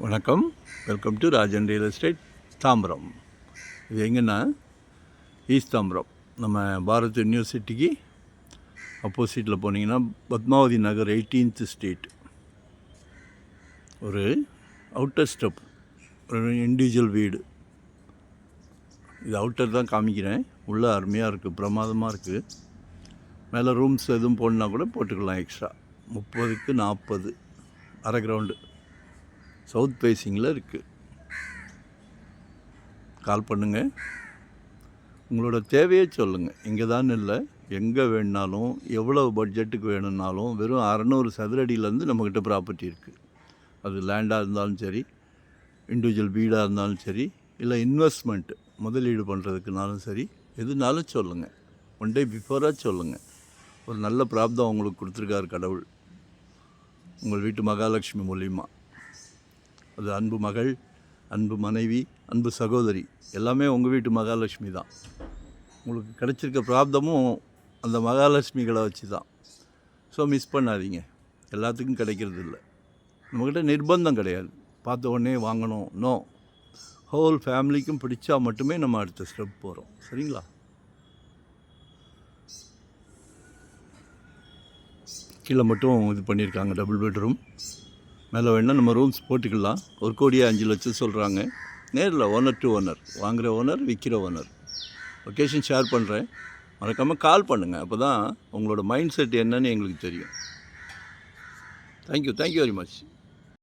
வணக்கம், welcome to Rajan real estate Tambaram. இது எங்கன்னா ஈஸ்ட் தாம்பரம், நம்ம பாரத் யூனிவர்சிட்டிக்கு அப்போசிட்டில் போனீங்கன்னா பத்மாவதி நகர் 18th ஸ்ட்ரீட். ஒரு அவுட்டர் ஸ்டெப், ஒரு இண்டிவிஜுவல் வீடு. இது அவுட்டர் தான் காமிக்கிறேன். உள்ளே அருமையாக இருக்குது, பிரமாதமாக இருக்குது. மேலே ரூம்ஸ் எதுவும் போடணுன்னா கூட போட்டுக்கலாம் எக்ஸ்ட்ரா. 30க்கு 40 அரை கிரவுண்டு சவுத் ஃபேஸிங்கில் இருக்குது. கால் பண்ணுங்கள், உங்களோட தேவையே சொல்லுங்கள். இங்கே தான் இல்லை, எங்கே வேணுனாலும் எவ்வளோ பட்ஜெட்டுக்கு வேணும்னாலும் வெறும் 600 சதுரடியிலேருந்து நம்மக்கிட்ட ப்ராப்பர்ட்டி இருக்குது. அது லேண்டாக இருந்தாலும் சரி, இண்டிவிஜுவல் வீடாக இருந்தாலும் சரி, இல்லை இன்வெஸ்ட்மெண்ட்டு முதலீடு பண்ணுறதுக்குனாலும் சரி, எதுனாலும் சொல்லுங்கள். ஒன் டே பிஃபோராக சொல்லுங்கள். ஒரு நல்ல பிராப்தம் உங்களுக்கு கொடுத்துருக்காரு கடவுள், உங்கள் வீட்டு மகாலட்சுமி மூலிமா. அது அன்பு மகள், அன்பு மனைவி, அன்பு சகோதரி, எல்லாமே உங்கள் வீட்டு மகாலட்சுமி தான். உங்களுக்கு கிடைச்சிருக்க பிராப்தமும் அந்த மகாலட்சுமிகளை வச்சு தான். ஸோ மிஸ் பண்ணாதீங்க. எல்லாத்துக்கும் கிடைக்கிறது இல்லை. நம்மக்கிட்ட நிர்பந்தம் கிடையாது, பார்த்த உடனே வாங்கணும். நோ, ஹோல் ஃபேமிலிக்கும் பிடிச்சா மட்டுமே நம்ம அடுத்த ஸ்டெப் போகிறோம். சரிங்களா? கீழே மட்டும் இது பண்ணியிருக்காங்க, டபுள் பெட்ரூம். மேலே வேணால் நம்ம ரூம்ஸ் போட்டுக்கலாம். 1,05,00,000 சொல்கிறாங்க. நேரில் ஓனர் டு ஓனர், வாங்குகிற ஓனர், விற்கிற ஓனர். லொக்கேஷன் ஷேர் பண்ணுறேன், மறக்காமல் கால் பண்ணுங்கள். அப்போ தான் உங்களோட மைண்ட் செட் என்னன்னு எங்களுக்கு தெரியும். Thank you very much.